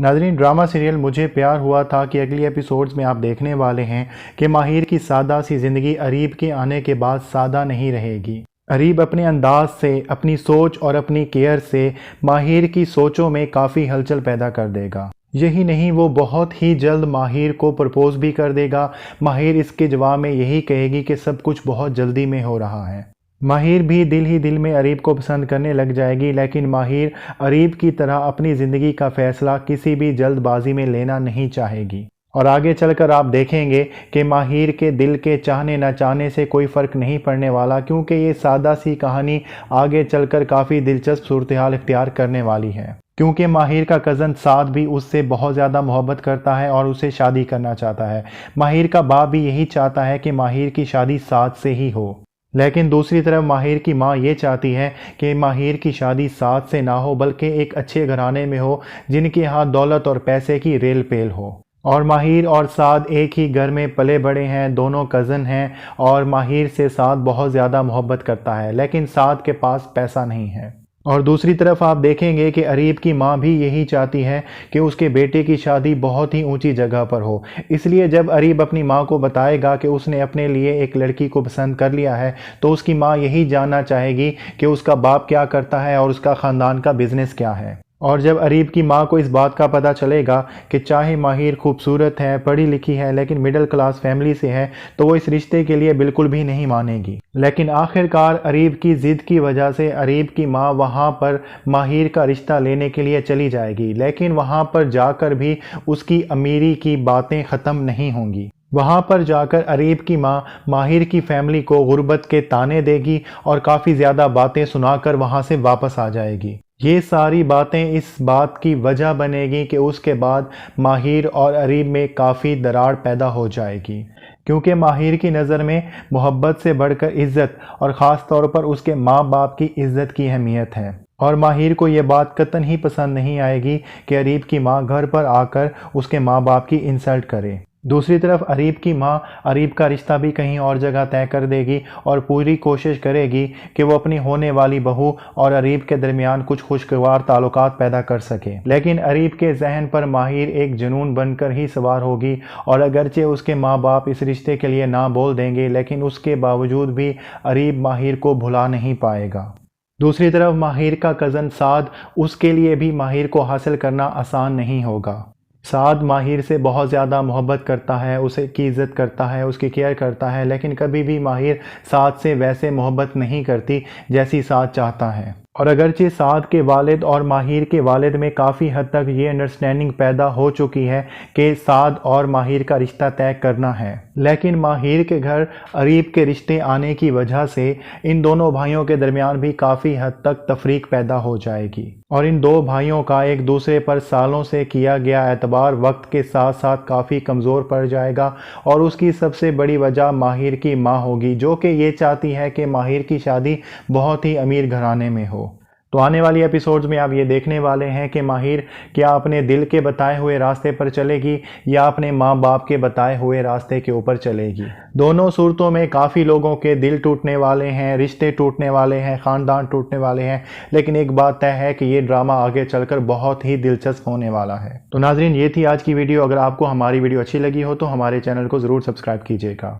नाज़रीन, drama serial मुझे प्यार हुआ था कि अगली एपिसोड्स में आप देखने वाले हैं कि माहिर की सादा सी ज़िंदगी अरीब के आने के बाद सादा नहीं रहेगी। अरीब अपने अंदाज से, अपनी सोच और अपनी केयर से माहिर की सोचों में काफ़ी हलचल पैदा कर देगा। यही नहीं, वो बहुत ही जल्द माहिर को प्रपोज भी कर देगा। माहिर इसके जवाब में यही कहेगी कि सब कुछ बहुत जल्दी में हो रहा है। माहिर भी दिल ही दिल में अरीब को पसंद करने लग जाएगी, लेकिन माहिर अरीब की तरह अपनी ज़िंदगी का फ़ैसला किसी भी जल्दबाजी में लेना नहीं चाहेगी। और आगे चलकर आप देखेंगे कि माहिर के दिल के चाहने न चाहने से कोई फ़र्क नहीं पड़ने वाला, क्योंकि ये सादा सी कहानी आगे चलकर काफ़ी दिलचस्प सूरत हाल इख्तियार करने वाली है। क्योंकि माहिर का कज़न साद भी उससे बहुत ज़्यादा मोहब्बत करता है और उसे शादी करना चाहता है। माहिर का बाप भी यही चाहता है कि माहिर की शादी साद से ही हो, लेकिन दूसरी तरफ माहिर की माँ ये चाहती है कि माहिर की शादी साद से ना हो, बल्कि एक अच्छे घराने में हो जिनके यहाँ दौलत और पैसे की रेल पेल हो। और माहिर और साद एक ही घर में पले बड़े हैं, दोनों कज़न हैं और माहिर से साद बहुत ज़्यादा मोहब्बत करता है, लेकिन साद के पास पैसा नहीं है। और दूसरी तरफ आप देखेंगे कि अरीब की माँ भी यही चाहती है कि उसके बेटे की शादी बहुत ही ऊंची जगह पर हो। इसलिए जब अरीब अपनी माँ को बताएगा कि उसने अपने लिए एक लड़की को पसंद कर लिया है, तो उसकी माँ यही जानना चाहेगी कि उसका बाप क्या करता है और उसका ख़ानदान का बिज़नेस क्या है। और जब अरीब की माँ को इस बात का पता चलेगा कि चाहे माहिर खूबसूरत है, पढ़ी लिखी है, लेकिन मिडिल क्लास फैमिली से है, तो वो इस रिश्ते के लिए बिल्कुल भी नहीं मानेगी। लेकिन आखिरकार अरीब की ज़िद की वजह से अरीब की माँ वहाँ पर माहिर का रिश्ता लेने के लिए चली जाएगी, लेकिन वहाँ पर जाकर भी उसकी अमीरी की बातें ख़त्म नहीं होंगी। वहाँ पर जाकर अरीब की माँ माहिर की फैमिली को गुर्बत के ताने देगी और काफ़ी ज़्यादा बातें सुनाकर वहाँ से वापस आ जाएगी। ये सारी बातें इस बात की वजह बनेगी कि उसके बाद माहिर और अरीब में काफ़ी दरार पैदा हो जाएगी, क्योंकि माहिर की नज़र में मोहब्बत से बढ़कर इज़्ज़त और ख़ास तौर पर उसके माँ बाप की इज़्ज़त की अहमियत है। और माहिर को ये बात कतई ही पसंद नहीं आएगी कि अरीब की माँ घर पर आकर उसके माँ बाप की इंसल्ट करे। दूसरी तरफ अरीब की माँ अरीब का रिश्ता भी कहीं और जगह तय कर देगी और पूरी कोशिश करेगी कि वो अपनी होने वाली बहू और अरीब के दरमियान कुछ खुशगवार ताल्लुकात पैदा कर सके। लेकिन अरीब के जहन पर माहिर एक जुनून बनकर ही सवार होगी, और अगरचे उसके माँ बाप इस रिश्ते के लिए ना बोल देंगे, लेकिन उसके बावजूद भी अरीब माहिर को भुला नहीं पाएगा। दूसरी तरफ माहिर का कज़न साद, उसके लिए भी माहिर को हासिल करना आसान नहीं होगा। साद माहिर से बहुत ज़्यादा मोहब्बत करता है, उसे की इज़्ज़त करता है, उसकी केयर करता है, लेकिन कभी भी माहिर साद से वैसे मोहब्बत नहीं करती जैसी साद चाहता है। और अगरचे साद के वालिद और माहिर के वालिद में काफ़ी हद तक ये अंडरस्टैंडिंग पैदा हो चुकी है कि साद और माहिर का रिश्ता तय करना है, लेकिन माहिर के घर अरीब के रिश्ते आने की वजह से इन दोनों भाइयों के दरमियान भी काफ़ी हद तक तफरीक पैदा हो जाएगी। और इन दो भाइयों का एक दूसरे पर सालों से किया गया एतबार वक्त के साथ साथ काफ़ी कमज़ोर पड़ जाएगा, और उसकी सबसे बड़ी वजह माहिर की माँ होगी, जो कि ये चाहती है कि माहिर की शादी बहुत ही अमीर घराने में हो। तो आने वाली एपिसोड्स में आप ये देखने वाले हैं कि माहिर क्या अपने दिल के बताए हुए रास्ते पर चलेगी या अपने माँ बाप के बताए हुए रास्ते के ऊपर चलेगी। दोनों सूरतों में काफ़ी लोगों के दिल टूटने वाले हैं, रिश्ते टूटने वाले हैं, ख़ानदान टूटने वाले हैं, लेकिन एक बात तय है कि ये ड्रामा आगे चलकर बहुत ही दिलचस्प होने वाला है। तो नाज़रीन, ये थी आज की वीडियो। अगर आपको हमारी वीडियो अच्छी लगी हो तो हमारे चैनल को ज़रूर सब्सक्राइब कीजिएगा।